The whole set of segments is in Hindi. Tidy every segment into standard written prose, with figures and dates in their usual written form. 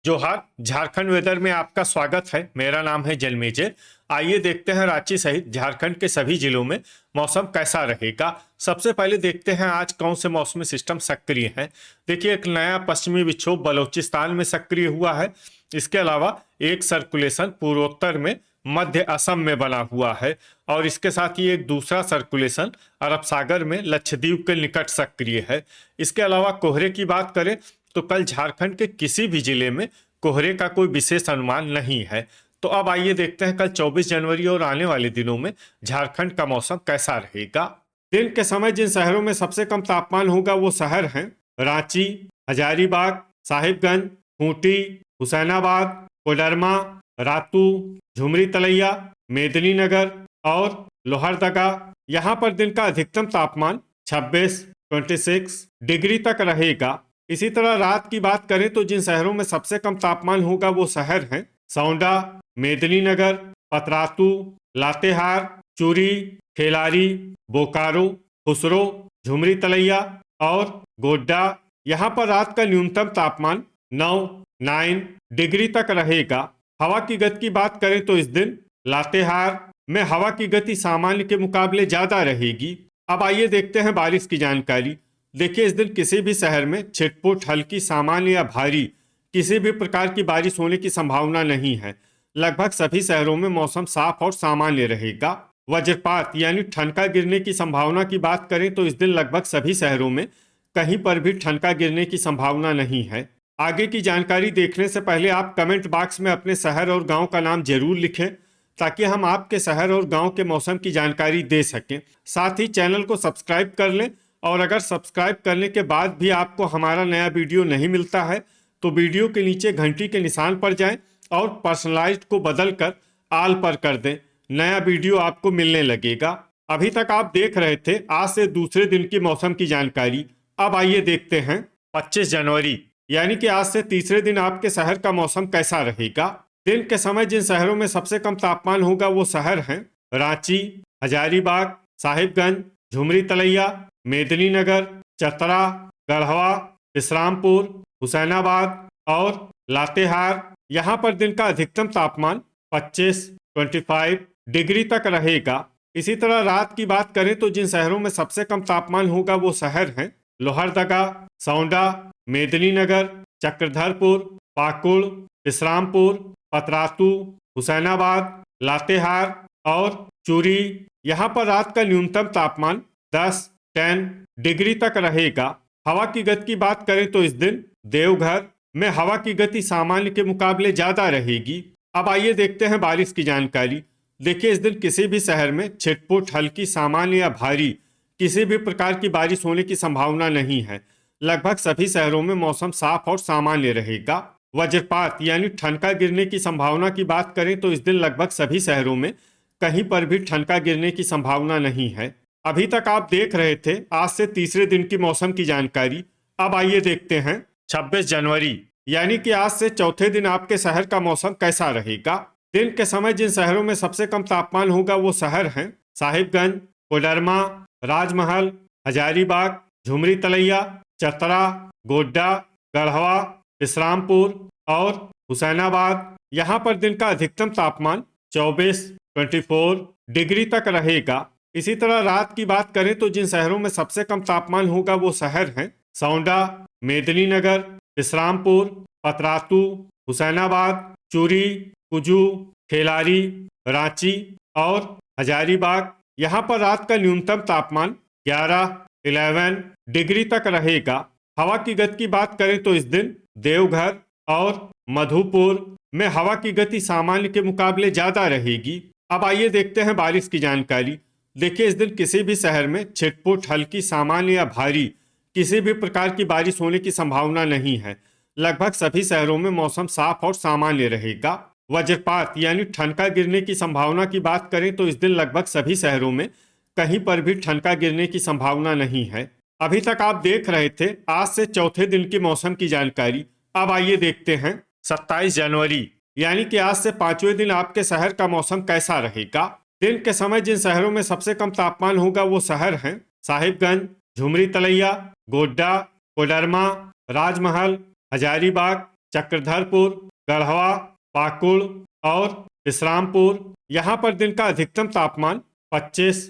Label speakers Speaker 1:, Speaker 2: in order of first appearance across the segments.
Speaker 1: जोहार। झारखंड वेदर में आपका स्वागत है। मेरा नाम है जलमेजय। आइए देखते हैं रांची सहित झारखंड के सभी जिलों में मौसम कैसा रहेगा। सबसे पहले देखते हैं आज कौन से मौसमी सिस्टम सक्रिय हैं। देखिए, एक नया पश्चिमी विक्षोभ बलूचिस्तान में सक्रिय हुआ है। इसके अलावा एक सर्कुलेशन पूर्वोत्तर में मध्य असम में बना हुआ है और इसके साथ ही एक दूसरा सर्कुलेशन अरब सागर में लक्षद्वीप के निकट सक्रिय है। इसके अलावा कोहरे की बात करें तो कल झारखंड के किसी भी जिले में कोहरे का कोई विशेष अनुमान नहीं है। तो अब आइए देखते हैं कल 24 जनवरी और आने वाले दिनों में झारखंड का मौसम कैसा रहेगा। दिन के समय जिन शहरों में सबसे कम तापमान होगा वो शहर हैं रांची, हजारीबाग, साहिबगंज, खूंटी, हुसैनाबाद, कोडरमा, रातू, झुमरी तलैया, मेदिनीनगर और लोहरदगा। यहाँ पर दिन का अधिकतम तापमान 26 डिग्री तक रहेगा। इसी तरह रात की बात करें तो जिन शहरों में सबसे कम तापमान होगा वो शहर हैं सौंडा, मेदिनीनगर, पतरातू, लातेहार, चूरी, खेलारी, बोकारो, खुसरो, झुमरी तलैया और गोड्डा। यहाँ पर रात का न्यूनतम तापमान 9 डिग्री तक रहेगा। हवा की गति की बात करें तो इस दिन लातेहार में हवा की गति सामान्य के मुकाबले ज्यादा रहेगी। अब आइए देखते हैं बारिश की जानकारी। देखिए, इस दिन किसी भी शहर में छिटपुट, हल्की, सामान्य या भारी किसी भी प्रकार की बारिश होने की संभावना नहीं है। लगभग सभी शहरों में मौसम साफ और सामान्य रहेगा। वज्रपात यानी ठनका गिरने की संभावना की बात करें तो इस दिन लगभग सभी शहरों में कहीं पर भी ठनका गिरने की संभावना नहीं है। आगे की जानकारी देखने से पहले आप कमेंट बॉक्स में अपने शहर और गांव का नाम जरूर लिखें ताकि हम आपके शहर और गांव के मौसम की जानकारी दे सकें। साथ ही चैनल को सब्सक्राइब कर लें और अगर सब्सक्राइब करने के बाद भी आपको हमारा नया वीडियो नहीं मिलता है तो वीडियो के नीचे घंटी के निशान पर जाएं और पर्सनलाइज्ड को बदल कर आल पर कर दें। नया वीडियो आपको मिलने लगेगा। अभी तक आप देख रहे थे आज से दूसरे दिन की मौसम की जानकारी। अब आइए देखते हैं 25 जनवरी यानी कि आज से तीसरे दिन आपके शहर का मौसम कैसा रहेगा। दिन के समय जिन शहरों में सबसे कम तापमान होगा वो शहर हैं रांची, हजारीबाग, साहिबगंज, झुमरी तलैया, मेदिनीनगर, चतरा, गढ़वा, विश्रामपुर, हुसैनाबाद और लातेहार। यहाँ पर दिन का अधिकतम तापमान 25 डिग्री तक रहेगा। इसी तरह रात की बात करें तो जिन शहरों में सबसे कम तापमान होगा वो शहर हैं लोहरदगा, सौंडा, मेदिनीनगर, चक्रधरपुर, पाकुड़, विश्रामपुर, पतरातू, हुसैनाबाद, लातेहार और चूरी। यहाँ पर रात का न्यूनतम तापमान 10 डिग्री तक रहेगा। हवा की गति की बात करें तो इस दिन देवघर में हवा की गति सामान्य के मुकाबले ज्यादा रहेगी। अब आइए देखते हैं बारिश की जानकारी। देखिए, इस दिन किसी भी शहर में छिटपुट, हल्की, सामान्य या भारी किसी भी प्रकार की बारिश होने की संभावना नहीं है। लगभग सभी शहरों में मौसम साफ और सामान्य रहेगा। वज्रपात यानी ठनका गिरने की संभावना की बात करें तो इस दिन लगभग सभी शहरों में कहीं पर भी ठनका गिरने की संभावना नहीं है। अभी तक आप देख रहे थे आज से तीसरे दिन की मौसम की जानकारी। अब आइए देखते हैं 26 जनवरी यानी कि आज से चौथे दिन आपके शहर का मौसम कैसा रहेगा। दिन के समय जिन शहरों में सबसे कम तापमान होगा वो शहर हैं साहिबगंज, कोडरमा, राजमहल, हजारीबाग, झुमरी तलैया, चतरा, गोड्डा, गढ़वा, विश्रामपुर और हुसैनाबाद। यहाँ पर दिन का अधिकतम तापमान 24 डिग्री तक रहेगा। इसी तरह रात की बात करें तो जिन शहरों में सबसे कम तापमान होगा वो शहर हैं सौंडा, मेदिनीनगर, विश्रामपुर, पतरातू, हुसैनाबाद, चूरी, कुजू, खेलारी, रांची और हजारीबाग। यहाँ पर रात का न्यूनतम तापमान 11 डिग्री तक रहेगा। हवा की गति की बात करें तो इस दिन देवघर और मधुपुर में हवा की गति सामान्य के मुकाबले ज्यादा रहेगी। अब आइए देखते हैं बारिश की जानकारी। देखिए, इस दिन किसी भी शहर में छिटपुट, हल्की, सामान्य या भारी किसी भी प्रकार की बारिश होने की संभावना नहीं है। लगभग सभी शहरों में मौसम साफ और सामान्य रहेगा। वज्रपात यानी ठनका गिरने की संभावना की बात करें तो इस दिन लगभग सभी शहरों में कहीं पर भी ठनका गिरने की संभावना नहीं है। अभी तक आप देख रहे थे आज से चौथे दिन की मौसम की जानकारी। अब आइए देखते हैं 27 जनवरी यानी कि आज से पांचवें दिन आपके शहर का मौसम कैसा रहेगा। दिन के समय जिन शहरों में सबसे कम तापमान होगा वो शहर हैं साहिबगंज, झुमरी तलैया, गोड्डा, कोडरमा, राजमहल, हजारीबाग, चक्रधरपुर, गढ़वा, पाकुड़ और विश्रामपुर। यहाँ पर दिन का अधिकतम तापमान 25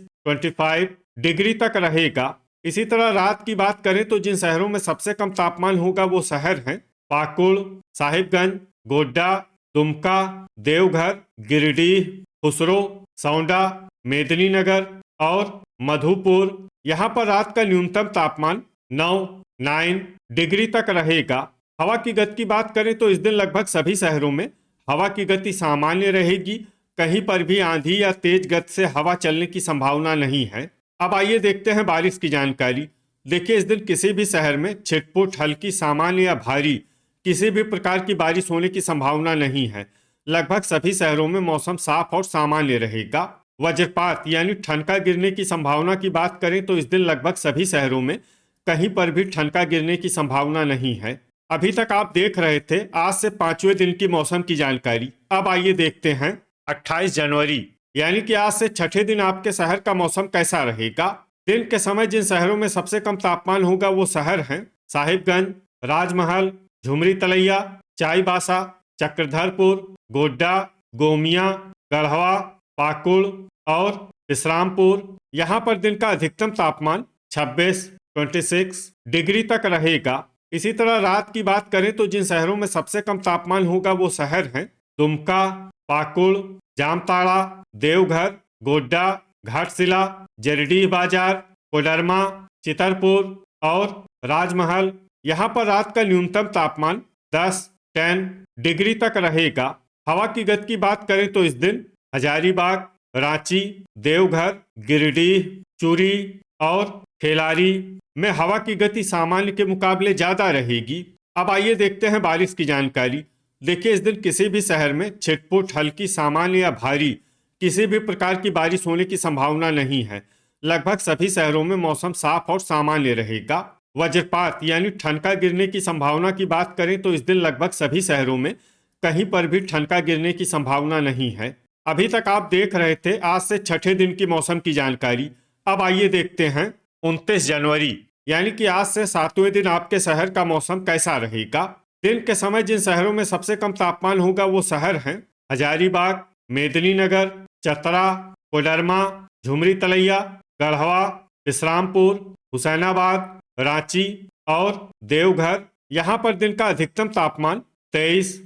Speaker 1: डिग्री तक रहेगा। इसी तरह रात की बात करें तो जिन शहरों में सबसे कम तापमान होगा वो शहर हैं पाकुड़, साहिबगंज, गोड्डा, दुमका, देवघर, गिरिडीह, खुसरो, सौंडा, मेदिनीनगर और मधुपुर। यहाँ पर रात का न्यूनतम तापमान 9 डिग्री तक रहेगा। हवा की गति की बात करें तो इस दिन लगभग सभी शहरों में हवा की गति सामान्य रहेगी। कहीं पर भी आंधी या तेज गति से हवा चलने की संभावना नहीं है। अब आइए देखते हैं बारिश की जानकारी। देखिए, इस दिन किसी भी शहर में छिटपुट, हल्की, सामान्य या भारी किसी भी प्रकार की बारिश होने की संभावना नहीं है। लगभग सभी शहरों में मौसम साफ और सामान्य रहेगा। वज्रपात यानी ठनका गिरने की संभावना की बात करें तो इस दिन लगभग सभी शहरों में कहीं पर भी ठनका गिरने की संभावना नहीं है। अभी तक आप देख रहे थे आज से 5वें दिन की मौसम की जानकारी। अब आइए देखते हैं 28 जनवरी यानी कि आज से 6ठे दिन आपके शहर का मौसम कैसा रहेगा। दिन के समय जिन शहरों में सबसे कम तापमान होगा वो शहर हैं साहिबगंज, राजमहल, झुमरी तलैया, चाईबासा, चक्रधरपुर, गोड्डा, गोमिया, गढ़वा, पाकुड़ और विश्रामपुर। यहाँ पर दिन का अधिकतम तापमान 26 डिग्री तक रहेगा। इसी तरह रात की बात करें तो जिन शहरों में सबसे कम तापमान होगा वो शहर हैं दुमका, पाकुड़, जामताड़ा, देवघर, गोड्डा, घाटशिला, जरीडीह बाजार, कोडरमा, चितरपुर और राजमहल। यहाँ पर रात का न्यूनतम तापमान 10 डिग्री तक रहेगा। हवा की गति की बात करें तो इस दिन हजारीबाग, रांची, देवघर, गिरिडीह, चूरी और खेलारी में हवा की गति सामान्य के मुकाबले ज्यादा रहेगी। अब आइए देखते हैं बारिश की जानकारी। देखिए, इस दिन किसी भी शहर में छिटपुट, हल्की, सामान्य या भारी किसी भी प्रकार की बारिश होने की संभावना नहीं है। लगभग सभी शहरों में मौसम साफ और सामान्य रहेगा। वज्रपात यानी ठनका गिरने की संभावना की बात करें तो इस दिन लगभग सभी शहरों में कहीं पर भी ठनका गिरने की संभावना नहीं है। अभी तक आप देख रहे थे आज से 6ठे दिन की मौसम की जानकारी। अब आइए देखते हैं 29 जनवरी यानी कि आज से 7वें दिन आपके शहर का मौसम कैसा रहेगा। दिन के समय जिन शहरों में सबसे कम तापमान होगा वो शहर हैं हजारीबाग, मेदिनीनगर, चतरा, कोडरमा, झुमरी तलैया, गढ़वा, विश्रामपुर, हुसैनाबाद, रांची और देवघर। यहाँ पर दिन का अधिकतम तापमान 23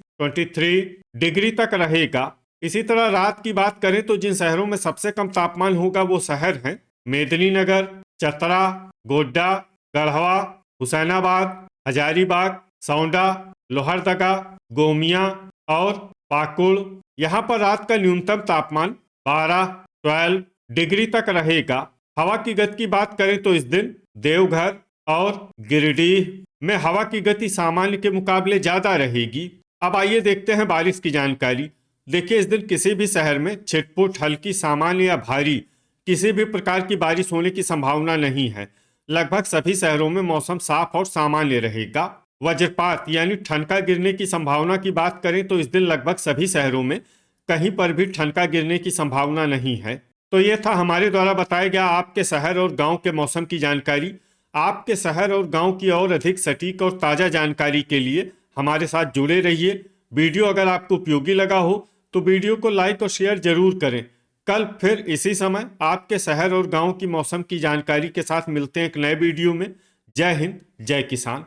Speaker 1: डिग्री तक रहेगा। इसी तरह रात की बात करें तो जिन शहरों में सबसे कम तापमान होगा वो शहर हैं मेदिनीनगर, चतरा, गोड्डा, गढ़वा, हुसैनाबाद, हजारीबाग, सौंडा, लोहरदगा, गोमिया और पाकुड़। यहाँ पर रात का न्यूनतम तापमान 12 डिग्री तक रहेगा। हवा की गति की बात करें तो इस दिन देवघर और गिरिडीह में हवा की गति सामान्य के मुकाबले ज्यादा रहेगी। अब आइए देखते हैं बारिश की जानकारी। देखिए, इस दिन किसी भी शहर में छिटपुट, हल्की, सामान्य या भारी किसी भी प्रकार की बारिश होने की संभावना नहीं है। लगभग सभी शहरों में मौसम साफ और सामान्य रहेगा। वज्रपात यानी ठनका गिरने की संभावना की बात करें तो इस दिन लगभग सभी शहरों में कहीं पर भी ठनका गिरने की संभावना नहीं है। तो ये था हमारे द्वारा बताया गया आपके शहर और गांव के मौसम की जानकारी। आपके शहर और गांव की और अधिक सटीक और ताज़ा जानकारी के लिए हमारे साथ जुड़े रहिए। वीडियो अगर आपको उपयोगी लगा हो तो वीडियो को लाइक और शेयर जरूर करें। कल फिर इसी समय आपके शहर और गांव की मौसम की जानकारी के साथ मिलते हैं एक नए वीडियो में। जय हिंद, जय किसान।